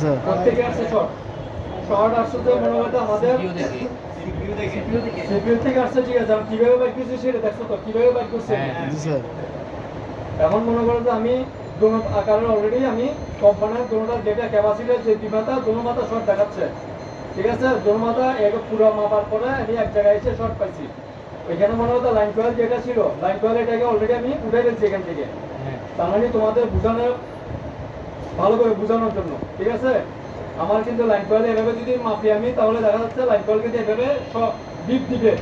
Sir. প্রত্যেকে আসছে short short আসছে তো মনে হয় আমাদের সিপিইউ থেকে আসছে, ঠিক আছে। আমি কিভাবে বাইক করছি সেটা দেখছো তো, কিভাবে বাইক করছি। জি স্যার। এখন মনে করো যে আমি দোনো আকারের অলরেডি আমি কোম্পানির দোনোটা যেটা ক্যাপাসিটি যে বিমাতা দোনো মাথা শর্ট দেখাচ্ছে, ঠিক আছে। দোনো মাথা এক পুরো মাপার পরে আমি এক জায়গায় এসে শর্ট পাইছি। ওইখানে মনে হতো লাইন কয়েল যেটা ছিল, লাইন কয়েল এটাকে অলরেডি আমি উঠে গেছি এখান থেকে। তার মানে তোমাদের বোঝানোর ভালো করে বোঝানোর জন্য, ঠিক আছে। আমার কিন্তু লাইন কয়েল এভাবে যদি মাপি আমি, তাহলে দেখা যাচ্ছে লাইন কয়েল কিন্তু এভাবে বিপ দিবে,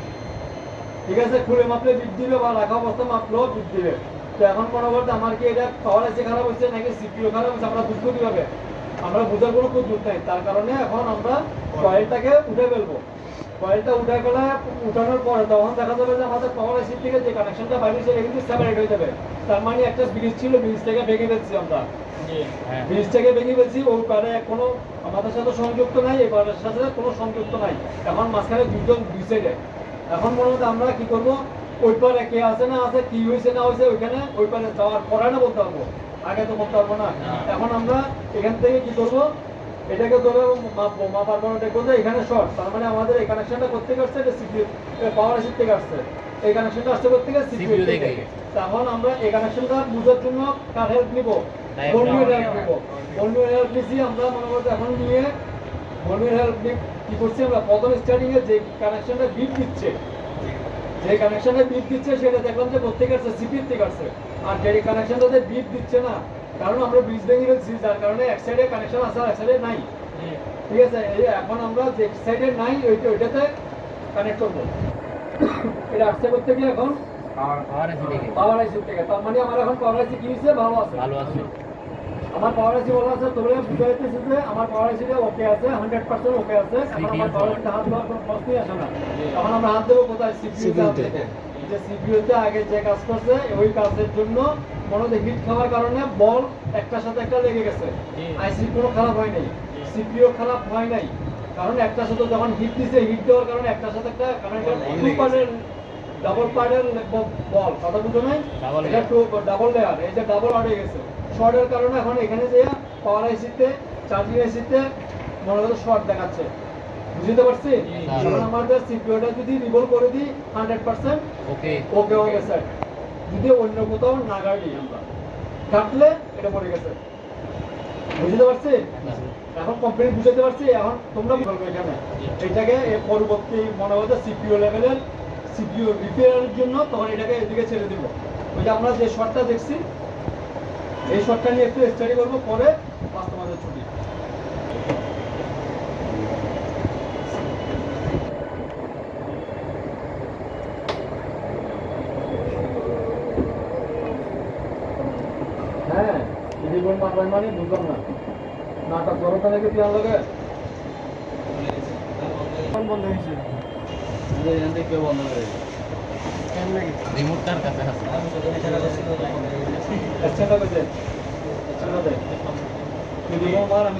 ঠিক আছে। খুলে মাপলে বিপ দিবে বা রাখা অবস্থা মাপলেও বিপ দিবে। তো এখন মনে করতে আমার কি এটা পাওয়ার এসে খারাপ হচ্ছে নাকি সিপিইউ খারাপ হচ্ছে, আমরা বুঝবো কিভাবে? আমরা বোঝার কোনো সুযোগ নেই। তার কারণে এখন আমরা কয়েলটাকে উঠে ফেলবো। কয়েলটা উঠে ফেলে উঠানোর পরে তখন দেখা যাবে যে আমাদের পাওয়ার এসি থেকে যে কানেকশনটা বাইরে সেটা কিন্তু সেপারেট হয়ে যাবে। তার মানে একটা ব্রিজ ছিল, ব্রিজ থেকে ভেঙে ফেলছি আমরা। ব্রিজ থেকে ভেঙে ফেলছি, ওই পারে কোনো আমাদের সাথে সংযুক্ত নাই, এই পারের সাথে কোনো সংযুক্ত নাই। এখন মাঝখানে দুজন দুই সাইডে। এখন মনে হতো আমরা কি করবো, ওই পারে কে আছে না আছে, কি হয়েছে না হয়েছে, ওইখানে ওই পারে যাওয়ার পরে না বলতে পারবো, আগে তো বলতে পারবো না। এখন আমরা এখান থেকে কি করবো, এটাকে ধরে মাপবো, মাপার পরে দেখবো যে এখানে শর্ট। তার মানে আমাদের এই কানেকশনটা করতে আসছে, এটা সিপিইউ পাওয়ার এসি থেকে আসছে। এই কানেকশনটা আসছে করতে গেছে সিপিইউ থেকে। তখন আমরা এই কানেকশনটা বুঝার জন্য কার হেল্প নিব? বর্ণীয় হেল্প নিব। বর্ণীয় হেল্প নিছি আমরা, মনে করতে এখন নিয়ে বর্ণীয় হেল্প নিয়ে কি করছি আমরা, প্রথম স্টার্টিং এ যে কানেকশনটা বিট দিচ্ছে, যে কানেকশনে বিট দিচ্ছে সেটা দেখলাম যে প্রত্যেক আসছে সিপিইউ থেকে আসছে। আর যে কানেকশনটাতে বিট দিচ্ছে না, কারণ আমরা ব্রিজ ভেঙে ফেলছি, যার কারণে এক সাইডে কানেকশন আছে আর এক সাইডে নাই, ঠিক আছে। এই এখন আমরা যে সাইডে নাই ওইটাতে কানেক্ট করবো। এটা আসছে করতে গিয়ে এখন পাওয়ার আইসি থেকে। তার মানে আমার এখন পাওয়ার আইসি কি হয়েছে, ভালো আছে। আমার পাওয়ার আইসি ভালো আছে, তোমরা বুঝতে পারতেছি যে আমার পাওয়ার আইসিটা ওকে আছে, 100% ওকে আছে। এখন আমার পাওয়ার আইসিতে হাত দেওয়ার কোনো প্রশ্নই আসে না। এখন আমরা হাত দেবো কোথায়, সিপিইউতে হাত দেবো। যে সিপিইউতে আগে যে কাজ করছে ওই কাজের জন্য মনে হচ্ছে হিট খাওয়ার কারণে বল একটার সাথে একটা লেগে গেছে। আইসি কোনো খারাপ হয় নাই, সিপিইউ খারাপ হয় নাই, কারণ একটার সাথে যখন হিট দিছে, হিট দেওয়ার কারণে একটার সাথে একটা ডাবল পার্টের বল, কথা বুঝো নাই, এটা ডাবল লেয়ার, এই যে ডাবল আট হয়ে গেছে শর্টের কারণে। এখন এখানে যে পাওয়ার আইসিতে চার্জিং আইসিতে মনে হচ্ছে শর্ট দেখাচ্ছে, বুঝতে পারছি। এখন আমাদের সিপিইউটা যদি রিভলভ করে দিই 100% ওকে ওকে হয়ে গেছে। যদি অন্য কোথাও না গাড়ি আমরা কাটলে এটা পড়ে গেছে, বুঝতে পারছি। এখন কোম্পানি বুঝাতে পারছি। এখন তোমরা বলবো এখানে এটাকে পরবর্তী মনে হচ্ছে সিপিইউ লেভেলের সিপিইউ রিপেয়ারের জন্য তখন এটাকে এদিকে ছেড়ে দিব। ওই যে আমরা যে শর্টটা দেখছি এই শর্টটা নিয়ে একটু স্টাডি করবো, পরে বাস্তবায়নের ছুটি। হ্যাঁ যদি বল মারবাই মানে বুঝলাম না, নাটক জড়তা নাকি পিয়ার লাগে বন্ধ হয়েছে, এখান থেকে কেউ বন্ধ করে রিমোটটার কাছে আছে। আচ্ছা ঠিক আছে, আচ্ছা দে যদি মার আমি